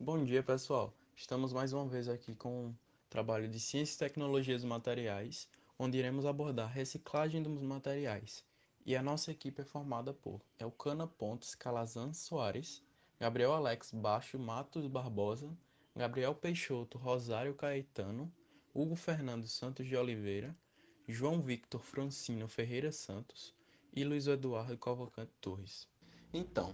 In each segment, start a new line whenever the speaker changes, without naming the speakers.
Bom dia, pessoal. Estamos mais uma vez aqui com o trabalho de Ciência e Tecnologia dos Materiais, onde iremos abordar reciclagem dos materiais. E a nossa equipe é formada por Elcana Pontes Calazan Soares, Gabriel Alex Baixo Matos Barbosa, Gabriel Peixoto Rosário Caetano, Hugo Fernando Santos de Oliveira, João Victor Francino Ferreira Santos e Luiz Eduardo Cavalcante Torres. Então,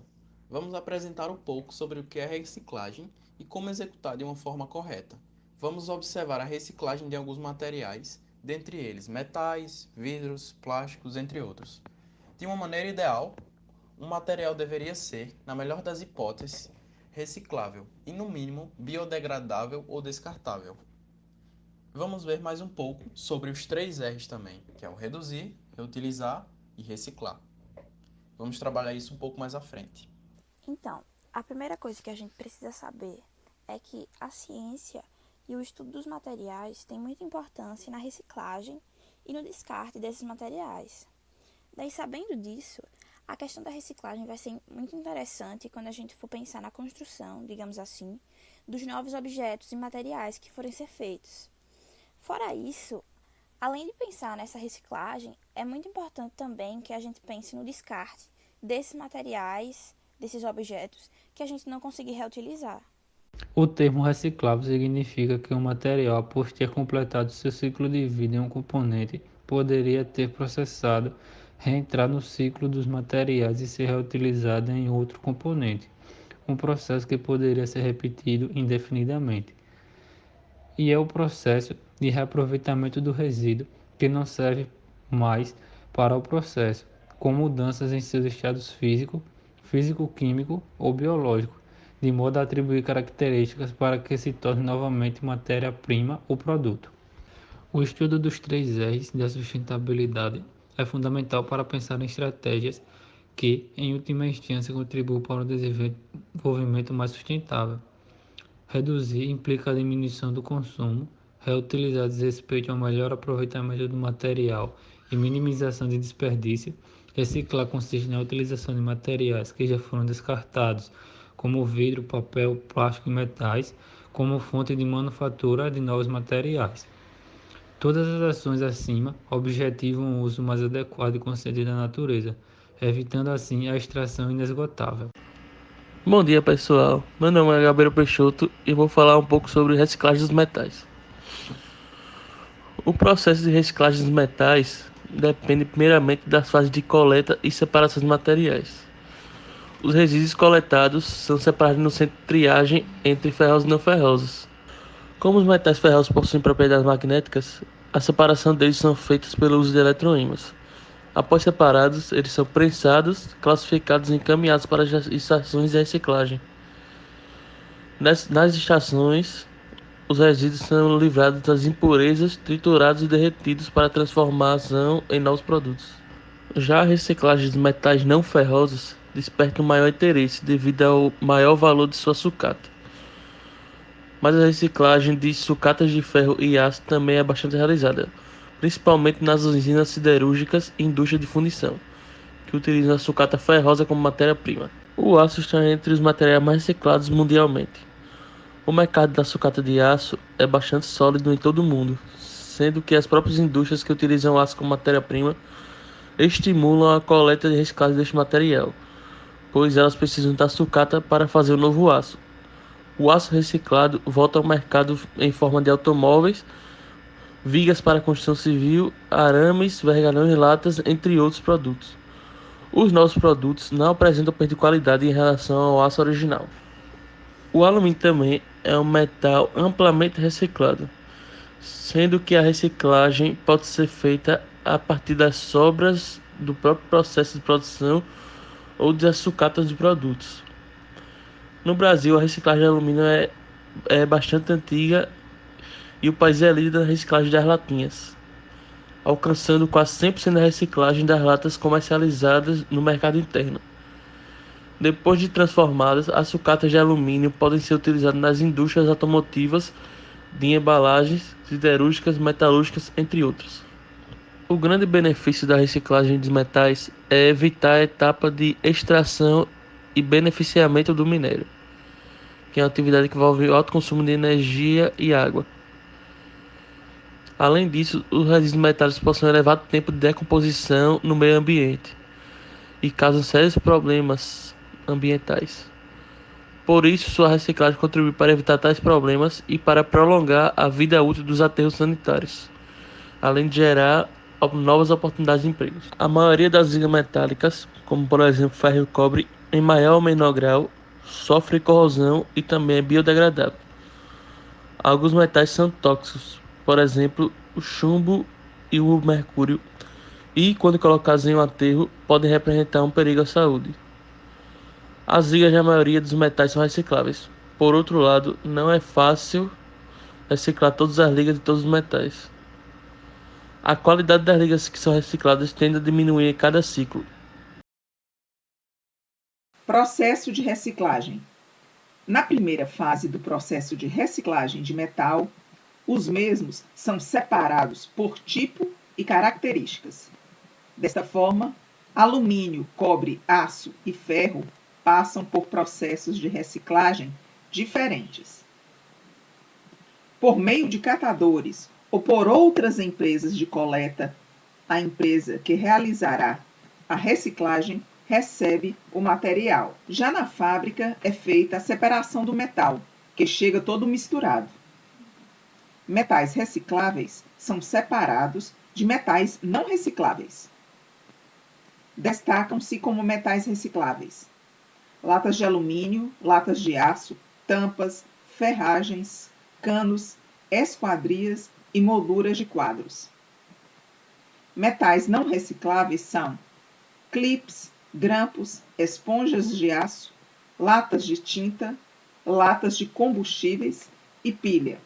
vamos apresentar um pouco sobre o que é reciclagem e como executar de uma forma correta. Vamos observar a reciclagem de alguns materiais, dentre eles metais, vidros, plásticos, entre outros. De uma maneira ideal, um material deveria ser, na melhor das hipóteses, reciclável e, no mínimo, biodegradável ou descartável. Vamos ver mais um pouco sobre os 3 R's também, que é o reduzir, reutilizar e reciclar. Vamos trabalhar isso um pouco mais à frente.
Então, a primeira coisa que a gente precisa saber é que a ciência e o estudo dos materiais têm muita importância na reciclagem e no descarte desses materiais. Daí, sabendo disso, a questão da reciclagem vai ser muito interessante quando a gente for pensar na construção, digamos assim, dos novos objetos e materiais que forem ser feitos. Fora isso, além de pensar nessa reciclagem, é muito importante também que a gente pense no descarte desses materiais, desses objetos, que a gente não conseguir reutilizar.
O termo reciclável significa que um material, após ter completado seu ciclo de vida em um componente, poderia ter processado, reentrar no ciclo dos materiais e ser reutilizado em outro componente, um processo que poderia ser repetido indefinidamente. E é o processo de reaproveitamento do resíduo que não serve mais para o processo, com mudanças em seus estados físico, físico-químico ou biológico, de modo a atribuir características para que se torne novamente matéria-prima ou produto. O estudo dos 3 R's da sustentabilidade é fundamental para pensar em estratégias que, em última instância, contribuam para o desenvolvimento mais sustentável. Reduzir implica a diminuição do consumo, reutilizar diz respeito ao melhor aproveitamento do material e minimização de desperdício. Reciclar consiste na utilização de materiais que já foram descartados, como vidro, papel, plástico e metais, como fonte de manufatura de novos materiais. Todas as ações acima objetivam um uso mais adequado e consciente da natureza, evitando assim a extração inesgotável.
Bom dia, pessoal. Meu nome é Gabriel Peixoto e vou falar um pouco sobre reciclagem dos metais. O processo de reciclagem dos metais depende primeiramente das fases de coleta e separação de materiais. Os resíduos coletados são separados no centro de triagem entre ferrosos e não ferrosos. Como os metais ferrosos possuem propriedades magnéticas, a separação deles são feitas pelo uso de eletroímãs. Após separados, eles são prensados, classificados e encaminhados para as estações de reciclagem. Nas estações, os resíduos são livrados das impurezas, triturados e derretidos para transformação em novos produtos. Já a reciclagem dos metais não ferrosos desperta um maior interesse devido ao maior valor de sua sucata. Mas a reciclagem de sucatas de ferro e aço também é bastante realizada, principalmente nas usinas siderúrgicas e indústria de fundição, que utilizam a sucata ferrosa como matéria-prima. O aço está entre os materiais mais reciclados mundialmente. O mercado da sucata de aço é bastante sólido em todo o mundo, sendo que as próprias indústrias que utilizam aço como matéria-prima estimulam a coleta e reciclagem deste material, pois elas precisam da sucata para fazer o novo aço. O aço reciclado volta ao mercado em forma de automóveis, vigas para construção civil, arames, vergalhões, latas, entre outros produtos. Os novos produtos não apresentam perda de qualidade em relação ao aço original. O alumínio também é um metal amplamente reciclado, sendo que a reciclagem pode ser feita a partir das sobras do próprio processo de produção ou das sucatas de produtos. No Brasil, a reciclagem de alumínio é bastante antiga e o país é líder na reciclagem das latinhas, alcançando quase 100% da reciclagem das latas comercializadas no mercado interno. Depois de transformadas, as sucatas de alumínio podem ser utilizadas nas indústrias automotivas, de embalagens, siderúrgicas, metalúrgicas, entre outros. O grande benefício da reciclagem dos metais é evitar a etapa de extração e beneficiamento do minério. que é uma atividade que envolve alto consumo de energia e água. Além disso, os resíduos metálicos possuem elevado tempo de decomposição no meio ambiente e causam sérios problemas ambientais. Por isso, sua reciclagem contribui para evitar tais problemas e para prolongar a vida útil dos aterros sanitários, além de gerar novas oportunidades de emprego. A maioria das ligas metálicas, como por exemplo ferro e cobre, em maior ou menor grau, sofre corrosão e também é biodegradável. Alguns metais são tóxicos, por exemplo, o chumbo e o mercúrio, e quando colocados em um aterro, podem representar um perigo à saúde. As ligas da maioria dos metais são recicláveis. Por outro lado, não é fácil reciclar todas as ligas de todos os metais. A qualidade das ligas que são recicladas tende a diminuir em cada ciclo.
Processo de reciclagem. Na primeira fase do processo de reciclagem de metal, os mesmos são separados por tipo e características. Desta forma, alumínio, cobre, aço e ferro passam por processos de reciclagem diferentes. Por meio de catadores ou por outras empresas de coleta, a empresa que realizará a reciclagem recebe o material. Já na fábrica é feita a separação do metal, que chega todo misturado. Metais recicláveis são separados de metais não recicláveis. Destacam-se como metais recicláveis: latas de alumínio, latas de aço, tampas, ferragens, canos, esquadrias e molduras de quadros. Metais não recicláveis são clips, grampos, esponjas de aço, latas de tinta, latas de combustíveis e pilha.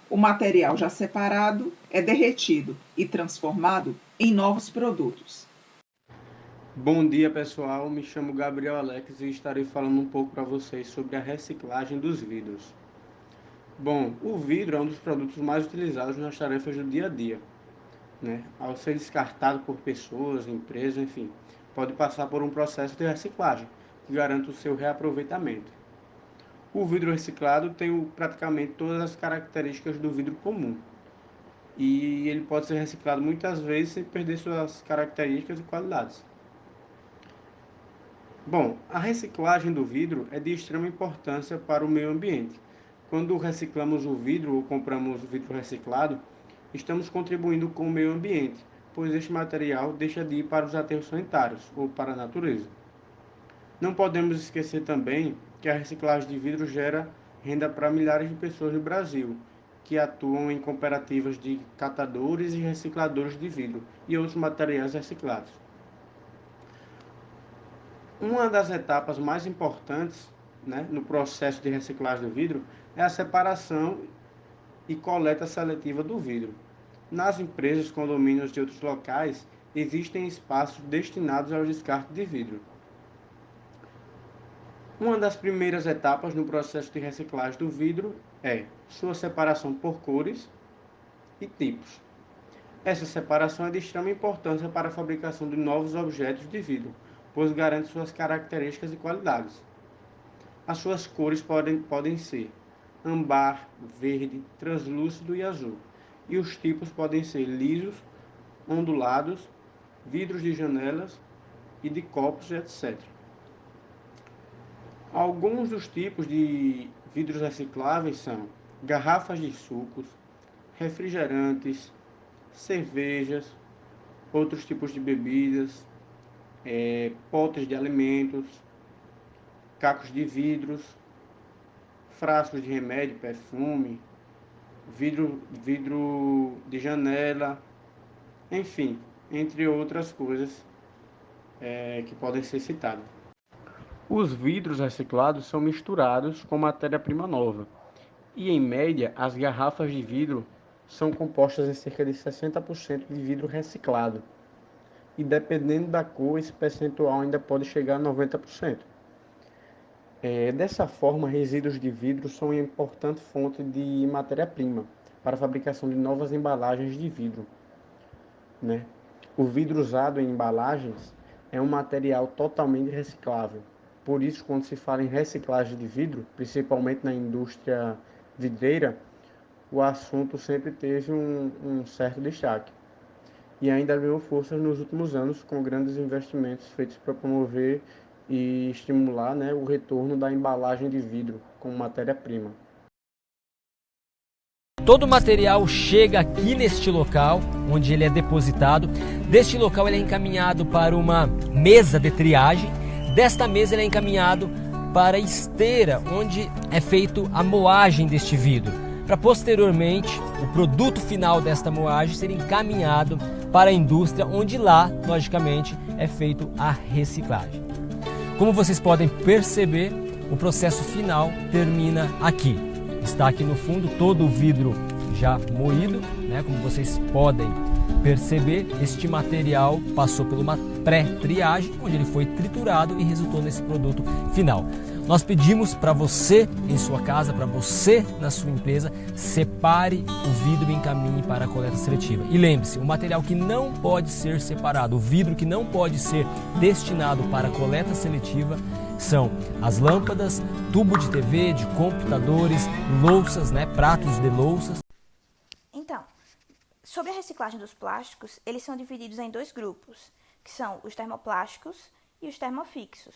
O material já separado é derretido e transformado em novos produtos.
Bom dia, pessoal. Me chamo Gabriel Alex e estarei falando um pouco para vocês sobre a reciclagem dos vidros. Bom, o vidro é um dos produtos mais utilizados nas tarefas do dia a dia, né? Ao ser descartado por pessoas, empresas, enfim, pode passar por um processo de reciclagem que garante o seu reaproveitamento. O vidro reciclado tem praticamente todas as características do vidro comum e ele pode ser reciclado muitas vezes sem perder suas características e qualidades. Bom, a reciclagem do vidro é de extrema importância para o meio ambiente. Quando reciclamos o vidro ou compramos vidro reciclado, estamos contribuindo com o meio ambiente, pois este material deixa de ir para os aterros sanitários ou para a natureza. Não podemos esquecer também que a reciclagem de vidro gera renda para milhares de pessoas no Brasil, que atuam em cooperativas de catadores e recicladores de vidro e outros materiais reciclados. Uma das etapas mais importantes, né, no processo de reciclagem do vidro é a separação e coleta seletiva do vidro. Nas empresas, condomínios e outros locais, existem espaços destinados ao descarte de vidro. Uma das primeiras etapas no processo de reciclagem do vidro é sua separação por cores e tipos. Essa separação é de extrema importância para a fabricação de novos objetos de vidro, pois garante suas características e qualidades. As suas cores podem ser âmbar, verde, translúcido e azul. E os tipos podem ser lisos, ondulados, vidros de janelas e de copos, etc. Alguns dos tipos de vidros recicláveis são garrafas de sucos, refrigerantes, cervejas, outros tipos de bebidas, potes de alimentos, cacos de vidros, frascos de remédio, perfume, vidro de janela, enfim, entre outras coisas que podem ser citadas. Os vidros reciclados são misturados com matéria-prima nova e, em média, as garrafas de vidro são compostas em cerca de 60% de vidro reciclado e, dependendo da cor, esse percentual ainda pode chegar a 90%. Dessa forma, resíduos de vidro são uma importante fonte de matéria-prima para a fabricação de novas embalagens de vidro, né? O vidro usado em embalagens é um material totalmente reciclável Por isso, quando se fala em reciclagem de vidro, principalmente na indústria vidreira, o assunto sempre teve um certo destaque. E ainda ganhou força nos últimos anos com grandes investimentos feitos para promover e estimular, né, o retorno da embalagem de vidro como matéria-prima.
Todo o material chega aqui neste local, onde ele é depositado. Deste local ele é encaminhado para uma mesa de triagem. Desta mesa ele é encaminhado para a esteira, onde é feito a moagem deste vidro, para posteriormente o produto final desta moagem ser encaminhado para a indústria, onde lá, logicamente, é feito a reciclagem. Como vocês podem perceber, o processo final termina aqui. Está aqui no fundo todo o vidro já moído, né? Como vocês podem perceber, este material passou por uma pré-triagem, onde ele foi triturado e resultou nesse produto final. Nós pedimos para você em sua casa, para você na sua empresa, separe o vidro e encaminhe para a coleta seletiva. E lembre-se, o material que não pode ser separado, o vidro que não pode ser destinado para a coleta seletiva, são as lâmpadas, tubo de TV, de computadores, louças, né, pratos de louças.
Então, sobre a reciclagem dos plásticos, eles são divididos em dois grupos, que são os termoplásticos e os termofixos.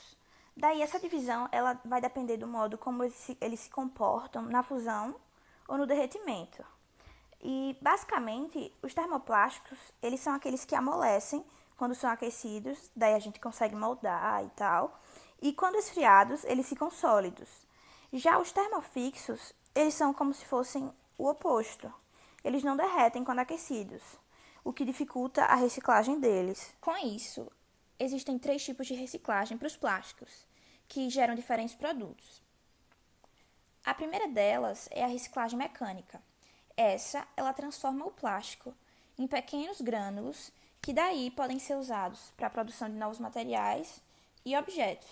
Daí essa divisão ela vai depender do modo como eles se comportam na fusão ou no derretimento. E basicamente os termoplásticos eles são aqueles que amolecem quando são aquecidos, daí a gente consegue moldar e tal. E quando esfriados eles ficam sólidos. Já os termofixos eles são como se fossem o oposto. Eles não derretem quando aquecidos, o que dificulta a reciclagem deles. Com isso, existem 3 tipos de reciclagem para os plásticos, que geram diferentes produtos. A primeira delas é a reciclagem mecânica. Ela transforma o plástico em pequenos grânulos que daí podem ser usados para a produção de novos materiais e objetos.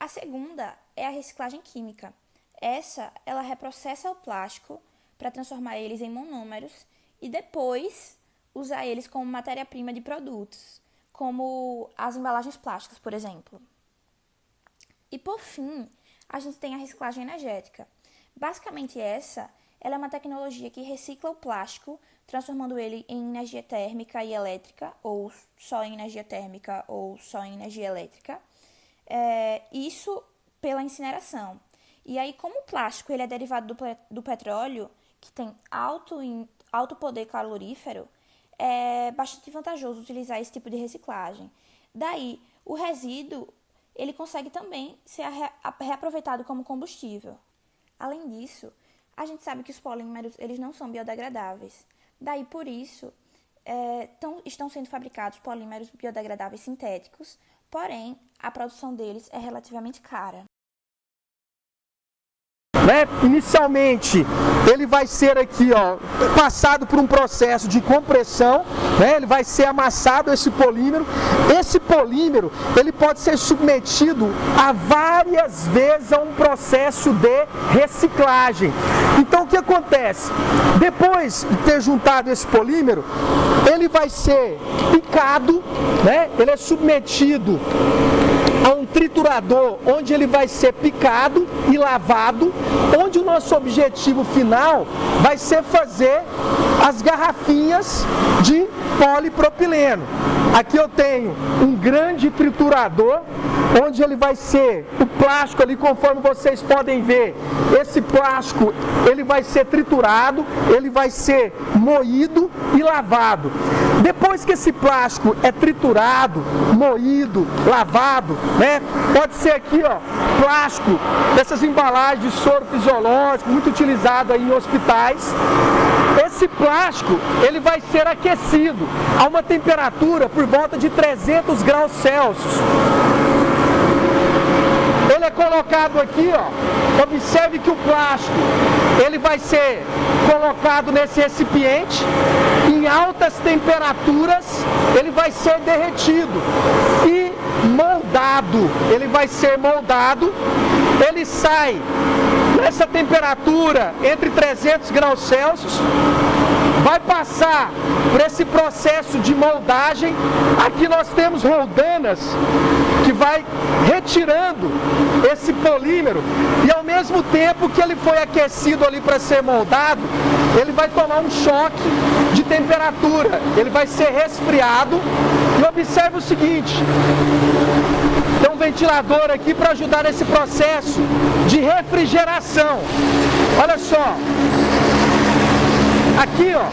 A segunda é a reciclagem química. Ela reprocessa o plástico para transformar eles em monômeros e depois usar eles como matéria-prima de produtos, como as embalagens plásticas, por exemplo. E por fim, a gente tem a reciclagem energética. Basicamente ela é uma tecnologia que recicla o plástico, transformando ele em energia térmica e elétrica, ou só em energia térmica ou só em energia elétrica. Isso pela incineração. E aí, como o plástico ele é derivado do petróleo, que tem alto poder calorífero, é bastante vantajoso utilizar esse tipo de reciclagem. Daí, o resíduo ele consegue também ser reaproveitado como combustível. Além disso, a gente sabe que os polímeros eles não são biodegradáveis. Daí, por isso, estão sendo fabricados polímeros biodegradáveis sintéticos, porém, a produção deles é relativamente cara.
Inicialmente, ele vai ser aqui, passado por um processo de compressão, ele vai ser amassado esse polímero. Esse polímero, ele pode ser submetido a várias vezes a um processo de reciclagem. Então, o que acontece? Depois de ter juntado esse polímero, ele vai ser picado, ele é submetido a um triturador, onde ele vai ser picado e lavado, onde o nosso objetivo final vai ser fazer as garrafinhas de polipropileno. Aqui eu tenho um grande triturador, onde ele vai ser o plástico ali, conforme vocês podem ver, esse plástico ele vai ser triturado, ele vai ser moído e lavado. Depois que esse plástico é triturado, moído, lavado, pode ser aqui, plástico dessas embalagens de soro fisiológico, muito utilizado aí em hospitais. Esse plástico, ele vai ser aquecido a uma temperatura por volta de 300 graus Celsius. Ele é colocado aqui, observe que o plástico, ele vai ser colocado nesse recipiente, em altas temperaturas, ele vai ser derretido e moldado, ele vai ser moldado, ele sai nessa temperatura entre 300 graus Celsius, vai passar por esse processo de moldagem. Aqui nós temos roldanas que vai retirando esse polímero e ao mesmo tempo que ele foi aquecido ali para ser moldado, ele vai tomar um choque de temperatura, ele vai ser resfriado. E observe o seguinte, tem um ventilador aqui para ajudar nesse processo de refrigeração. Olha só, aqui ó,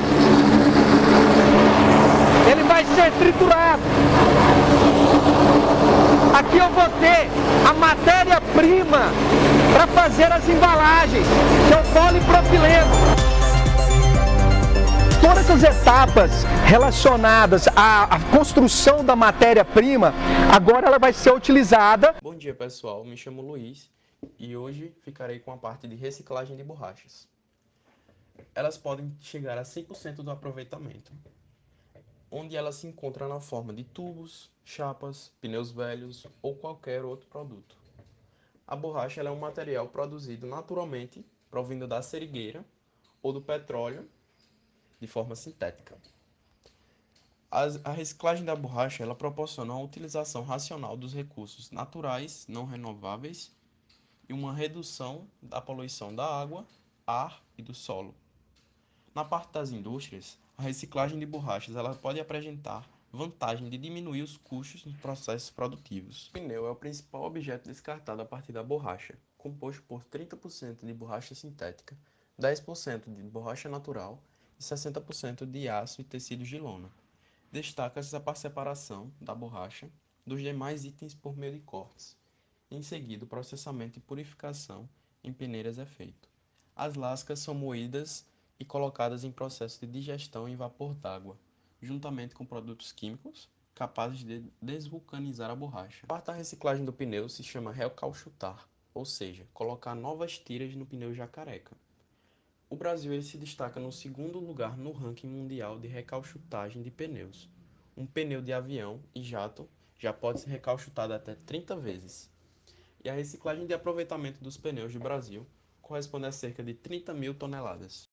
ele vai ser triturado. Aqui eu vou ter a matéria-prima para fazer as embalagens, que é o polipropileno. Todas as etapas relacionadas à construção da matéria-prima, agora ela vai ser utilizada.
Bom dia pessoal, me chamo Luiz e hoje ficarei com a parte de reciclagem de borrachas. Elas podem chegar a 100% do aproveitamento, onde ela se encontra na forma de tubos, chapas, pneus velhos ou qualquer outro produto. A borracha ela é um material produzido naturalmente, provindo da seringueira ou do petróleo de forma sintética. A reciclagem da borracha ela proporciona uma utilização racional dos recursos naturais não renováveis e uma redução da poluição da água, ar e do solo. Na parte das indústrias, a reciclagem de borrachas ela pode apresentar vantagem de diminuir os custos nos processos produtivos. O pneu é o principal objeto descartado a partir da borracha, composto por 30% de borracha sintética, 10% de borracha natural e 60% de aço e tecidos de lona. Destaca-se a separação da borracha dos demais itens por meio de cortes. Em seguida, o processamento e purificação em peneiras é feito. As lascas são moídas e colocadas em processo de digestão em vapor d'água, juntamente com produtos químicos capazes de desvulcanizar a borracha. A quarta reciclagem do pneu se chama recauchutar, ou seja, colocar novas tiras no pneu já careca. O Brasil ele se destaca no segundo lugar no ranking mundial de recauchutagem de pneus. Um pneu de avião e jato já pode ser recauchutado até 30 vezes. E a reciclagem de aproveitamento dos pneus do Brasil corresponde a cerca de 30 mil toneladas.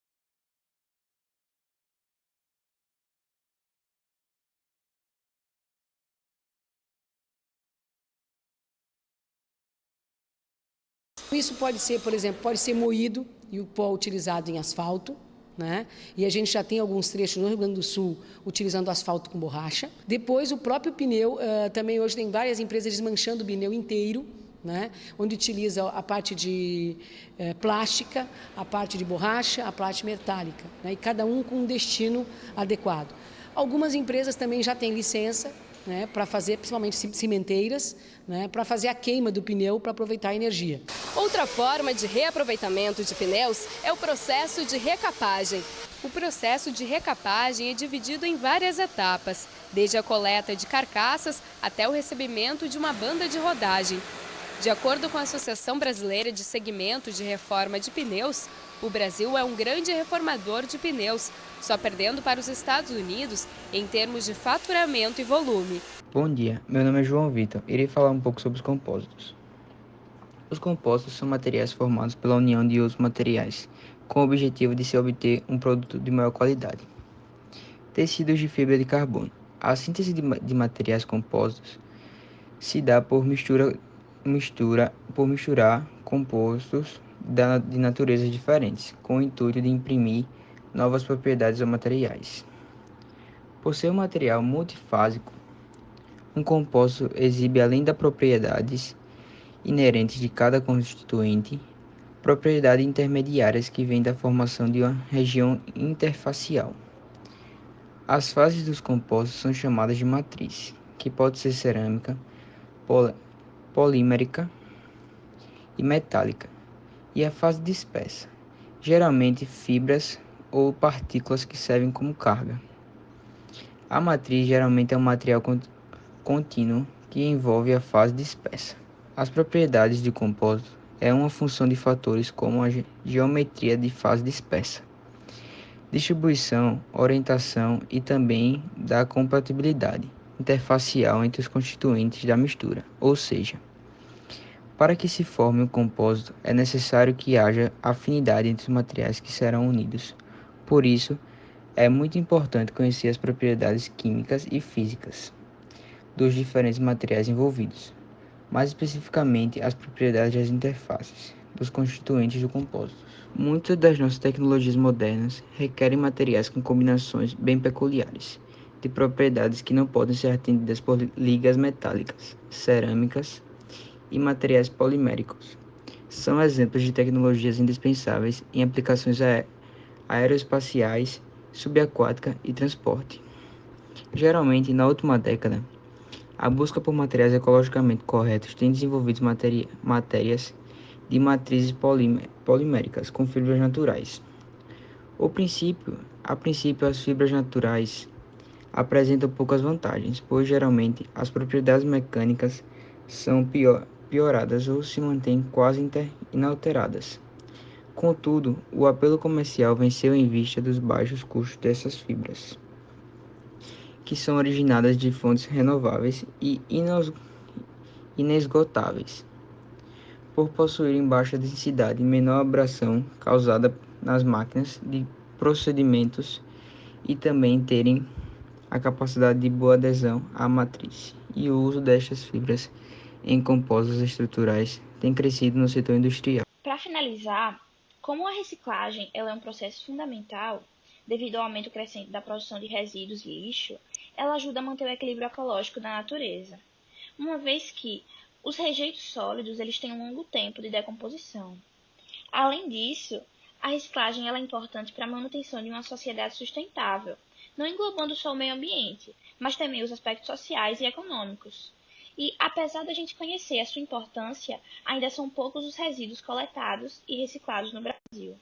Isso pode ser, por exemplo, pode ser moído e o pó utilizado em asfalto, né? E a gente já tem alguns trechos no Rio Grande do Sul utilizando asfalto com borracha. Depois o próprio pneu, também hoje tem várias empresas desmanchando o pneu inteiro, né? Onde utiliza a parte de plástica, a parte de borracha, a parte metálica, né? E cada um com um destino adequado. Algumas empresas também já têm licença, né, para fazer, principalmente cimenteiras, né, para fazer a queima do pneu para aproveitar a energia.
Outra forma de reaproveitamento de pneus é o processo de recapagem. O processo de recapagem é dividido em várias etapas, desde a coleta de carcaças até o recebimento de uma banda de rodagem. De acordo com a Associação Brasileira de Segmento de Reforma de Pneus, o Brasil é um grande reformador de pneus, só perdendo para os Estados Unidos em termos de faturamento e volume.
Bom dia, meu nome é João Vitor. Irei falar um pouco sobre os compósitos. Os compósitos são materiais formados pela união de outros materiais, com o objetivo de se obter um produto de maior qualidade. Tecidos de fibra de carbono. A síntese de materiais compósitos se dá por misturar compostos de naturezas diferentes, com o intuito de imprimir novas propriedades aos materiais. Por ser um material multifásico, um compósito exibe, além das propriedades inerentes de cada constituinte, propriedades intermediárias que vêm da formação de uma região interfacial. As fases dos compostos são chamadas de matriz, que pode ser cerâmica, polímerica e metálica, e a fase dispersa, geralmente fibras ou partículas que servem como carga. A matriz geralmente é um material contínuo que envolve a fase dispersa. As propriedades de compósito é uma função de fatores como a geometria de fase dispersa, distribuição, orientação e também da compatibilidade interfacial entre os constituintes da mistura, ou seja, para que se forme um compósito, é necessário que haja afinidade entre os materiais que serão unidos. Por isso, É muito importante conhecer as propriedades químicas e físicas dos diferentes materiais envolvidos, mais especificamente as propriedades das interfaces, dos constituintes do compósito. Muitas das nossas tecnologias modernas requerem materiais com combinações bem peculiares, de propriedades que não podem ser atendidas por ligas metálicas, cerâmicas e materiais poliméricos. São exemplos de tecnologias indispensáveis em aplicações aeroespaciais, subaquática e transporte. Geralmente, na última década, a busca por materiais ecologicamente corretos tem desenvolvido matérias de matrizes poliméricas com fibras naturais. A princípio, as fibras naturais apresentam poucas vantagens, pois geralmente as propriedades mecânicas são pioradas ou se mantêm quase inalteradas. Contudo, o apelo comercial venceu em vista dos baixos custos dessas fibras, que são originadas de fontes renováveis e inesgotáveis, por possuírem baixa densidade e menor abrasão causada nas máquinas de procedimentos e também terem a capacidade de boa adesão à matriz. E o uso destas fibras em compostos estruturais tem crescido no setor industrial.
Para finalizar, como a reciclagem ela é um processo fundamental, devido ao aumento crescente da produção de resíduos e lixo, ela ajuda a manter o equilíbrio ecológico da natureza, uma vez que os rejeitos sólidos eles têm um longo tempo de decomposição. Além disso, a reciclagem ela é importante para a manutenção de uma sociedade sustentável, não englobando só o meio ambiente, mas também os aspectos sociais e econômicos. E, apesar da gente conhecer a sua importância, ainda são poucos os resíduos coletados e reciclados no Brasil.